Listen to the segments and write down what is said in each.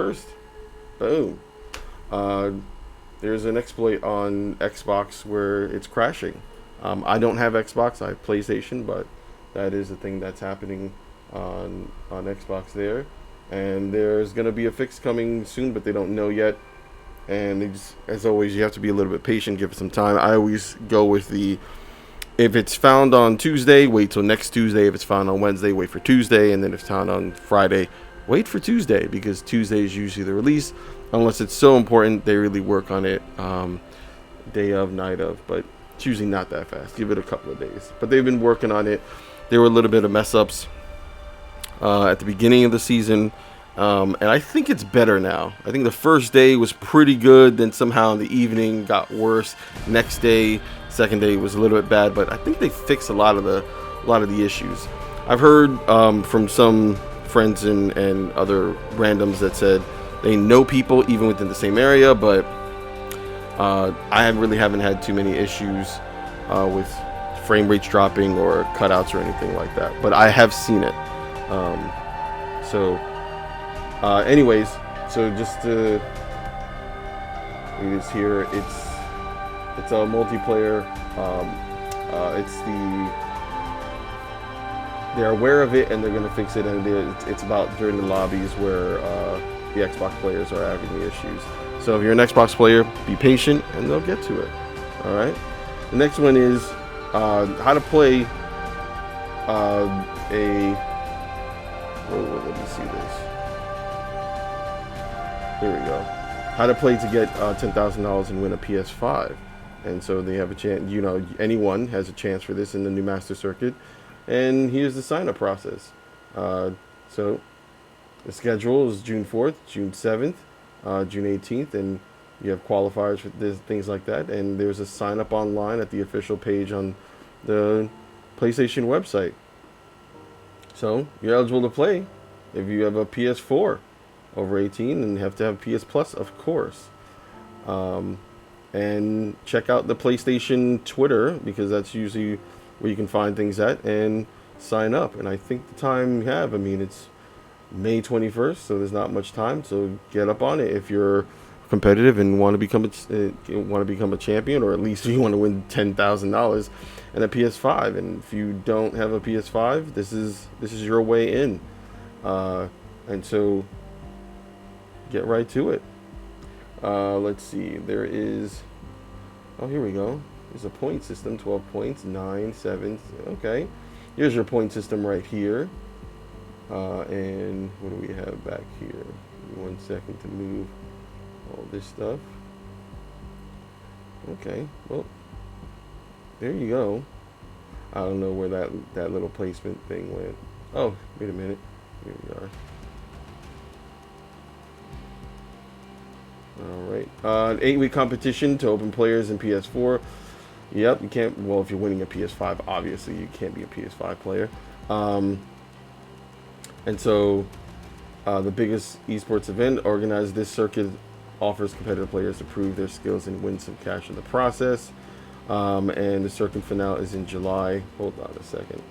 First, boom. Uh, there's an exploit on Xbox where it's crashing. I don't have Xbox. I have PlayStation, but that is a thing that's happening on Xbox there. And there's gonna be a fix coming soon, but they don't know yet. And as always, you have to be a little bit patient, give it some time. I always go with the if it's found on Tuesday, wait till next Tuesday. If it's found on Wednesday, wait for Tuesday, and then if it's found on Friday, wait for Tuesday because Tuesday is usually the release, unless it's so important they really work on it day of, night of. But it's usually not that fast. Give it a couple of days. But they've been working on it. There were a little bit of mess ups at the beginning of the season. And I think it's better now. I think the first day was pretty good. Then somehow in the evening got worse. Next day, second day was a little bit bad. But I think they fixed a lot of the issues. I've heard from some friends and other randoms that said they know people even within the same area. But I haven't had too many issues with frame rates dropping or cutouts or anything like that. But I have seen it. Anyways, so just to read this here, it's a multiplayer. They're aware of it and they're gonna fix it, and it's about during the lobbies where the Xbox players are having the issues. So if you're an Xbox player, be patient and they'll get to it. All right. The next one is how to play let me see this. Here we go. How to play to get $10,000 and win a PS5. And so they have a chance, anyone has a chance for this in the new Master Circuit. And here's the sign-up process. So the schedule is June 4th, June 7th, June 18th, and you have qualifiers for things like that. And there's a sign-up online at the official page on the PlayStation website. So you're eligible to play if you have a PS4 over 18 and have to have PS Plus, of course. And check out the PlayStation Twitter because that's usually where you can find things at and sign up. And I think the time you have, it's May 21st, so there's not much time. So get up on it if you're competitive and want to become a champion, or at least you want to win $10,000 and a PS5. And if you don't have a PS5, this is your way in. And so get right to it. Let's see. There is. Oh, here we go. There's a point system. 12 points. 9, 7. Okay. Here's your point system right here. And what do we have back here? Give me 1 second to move all this stuff. Okay. Well, there you go. I don't know where that little placement thing went. Oh, wait a minute. Here we are. All right. An 8-week competition to open players in PS4. Yep, you can't. Well, if you're winning a PS5, obviously you can't be a PS5 player. And so, the biggest esports event organized this circuit offers competitive players to prove their skills and win some cash in the process. And the circuit finale is in July. Hold on a second.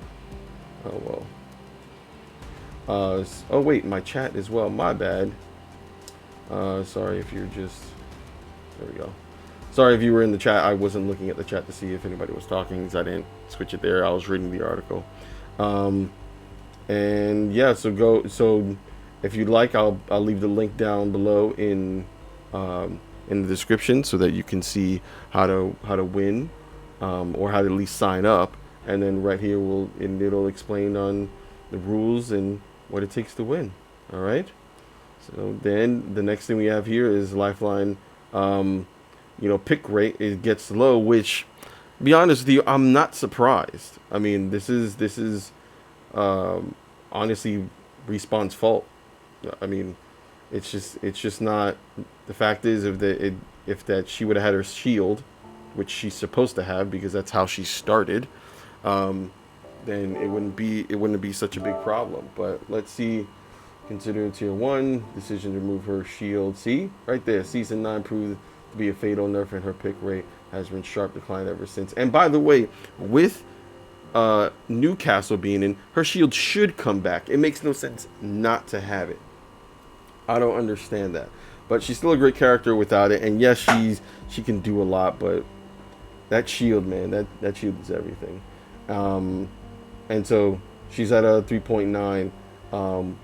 Oh well. Oh wait, my chat as well. My bad. Sorry if you're just. There we go. Sorry if you were in the chat. I wasn't looking at the chat to see if anybody was talking because I didn't switch it there. I was reading the article. And yeah, so if you'd like, I'll leave the link down below in the description so that you can see how to win, or how to at least sign up. And then right here it'll explain on the rules and what it takes to win. All right. So then the next thing we have here is Lifeline. Pick rate, it gets low, which, to be honest with you, I'm not surprised. This is honestly Respawn's fault. It's just not. The fact is, if that she would have had her shield, which she's supposed to have because that's how she started, then it wouldn't be such a big problem. But let's see. Consider tier 1 decision to remove her shield. See right there, season 9 proved to be a fatal nerf, and her pick rate has been sharp decline ever since. And by the way, with Newcastle being in, her shield should come back. It makes no sense not to have it. I don't understand that. But she's still a great character without it. And yes, she can do a lot, but that shield, man, that shield is everything. And so she's at a 3.9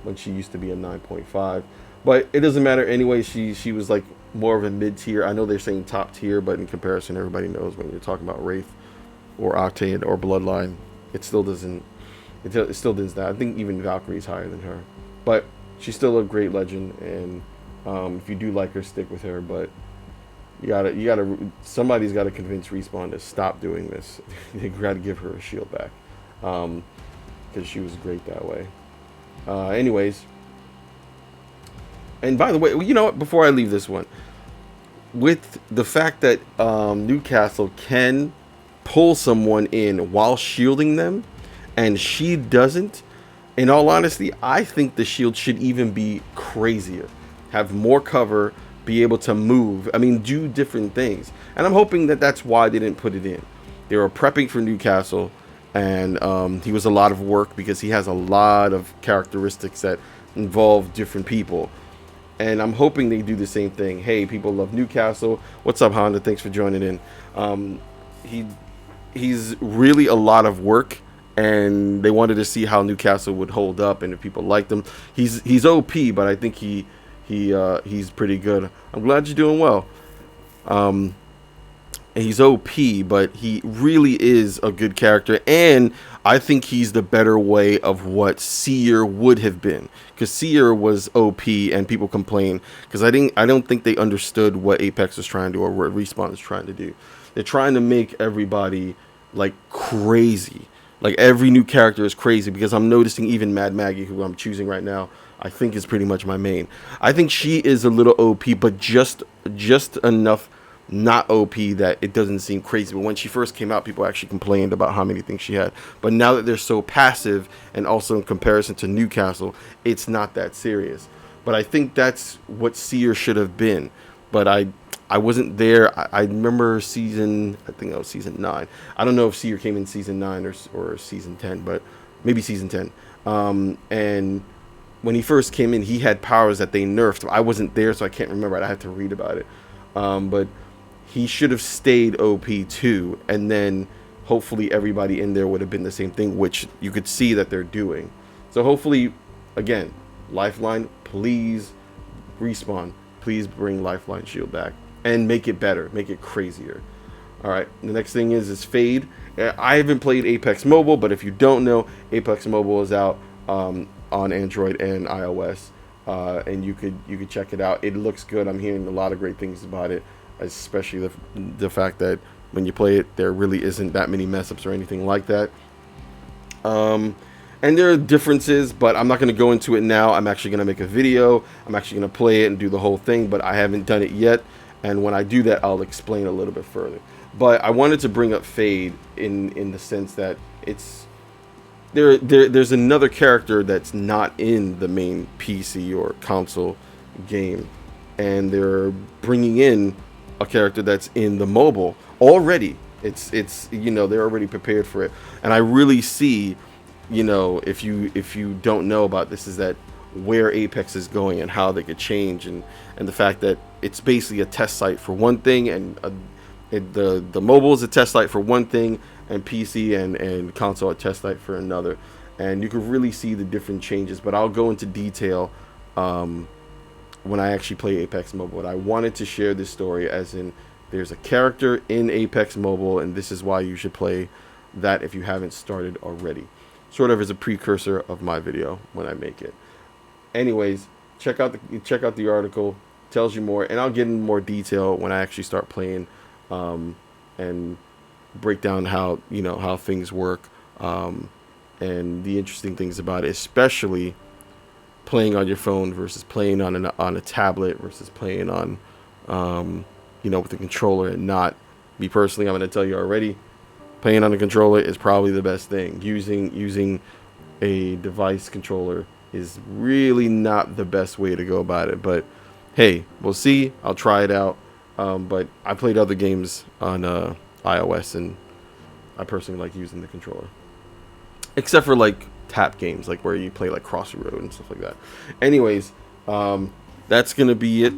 when she used to be a 9.5. But it doesn't matter anyway. She was like more of a mid tier. I know they're saying top tier, but in comparison, everybody knows when you're talking about Wraith or Octane or Bloodline, it still doesn't. It still does that. I think even Valkyrie's higher than her, but she's still a great legend. And if you do like her, stick with her. But somebody's got to convince Respawn to stop doing this. They got to give her a shield back, because she was great that way. Anyways, and by the way, you know what? Before I leave this one, with the fact that Newcastle can pull someone in while shielding them, and she doesn't, in all honesty, I think the shield should even be crazier. Have more cover, be able to move. I mean, do different things. And I'm hoping that that's why they didn't put it in. They were prepping for Newcastle, and he was a lot of work because he has a lot of characteristics that involve different people. And I'm hoping they do the same thing. Hey, people love Newcastle. What's up, Honda? Thanks for joining in. He's really a lot of work, and they wanted to see how Newcastle would hold up and if people liked him. He's OP, but I think he's pretty good. I'm glad you're doing well. He's OP, but he really is a good character, and I think he's the better way of what Seer would have been, because Seer was OP and people complain because I don't think they understood what Apex was trying to do or what Respawn is trying to do. They're trying to make everybody like crazy. Like every new character is crazy, because I'm noticing even Mad Maggie, who I'm choosing right now, I think is pretty much my main. I think she is a little OP, but just enough not OP that it doesn't seem crazy. But when she first came out, people actually complained about how many things she had. But now that they're so passive, and also in comparison to Newcastle, it's not that serious. But I think that's what Seer should have been. But I wasn't there. I remember I think that was season 9. I don't know if Seer came in season 9 or season 10, but maybe season 10. And when he first came in, he had powers that they nerfed. I wasn't there, so I can't remember. I had to read about it. But he should have stayed OP too, and then hopefully everybody in there would have been the same thing, which you could see that they're doing. So hopefully, again, Lifeline, please, Respawn, please bring Lifeline shield back and make it better, make it crazier. All right, the next thing is Fade. I haven't played Apex Mobile, but if you don't know, Apex Mobile is out on Android and iOS, and you could check it out. It looks good. I'm hearing a lot of great things about it, especially the fact that when you play it, there really isn't that many mess ups or anything like that. And there are differences, but I'm not going to go into it now. I'm actually going to make a video. I'm actually going to play it and do the whole thing, but I haven't done it yet. And when I do that, I'll explain a little bit further. But I wanted to bring up Fade in the sense that it's there's another character that's not in the main PC or console game, and they're bringing in a character that's in the mobile already. It's they're already prepared for it, and I really see, if you don't know about this, is that where Apex is going and how they could change, and the fact that it's basically a test site for one thing, and the mobile is a test site for one thing, and PC and console a test site for another, and you can really see the different changes. But I'll go into detail when I actually play Apex Mobile. And I wanted to share this story as in there's a character in Apex Mobile, and this is why you should play that if you haven't started already. Sort of as a precursor of my video when I make it. Anyways, check out the article. Tells you more, and I'll get in more detail when I actually start playing, and break down how things work, and the interesting things about it, especially playing on your phone versus playing on a tablet versus playing on with a controller. And not me personally, I'm going to tell you already, playing on a controller is probably the best thing. Using a device controller is really not the best way to go about it, but hey, we'll see. I'll try it out. But I played other games on iOS, and I personally like using the controller, except for like tap games, like where you play like Crossy Road and stuff like that. Anyways, that's going to be it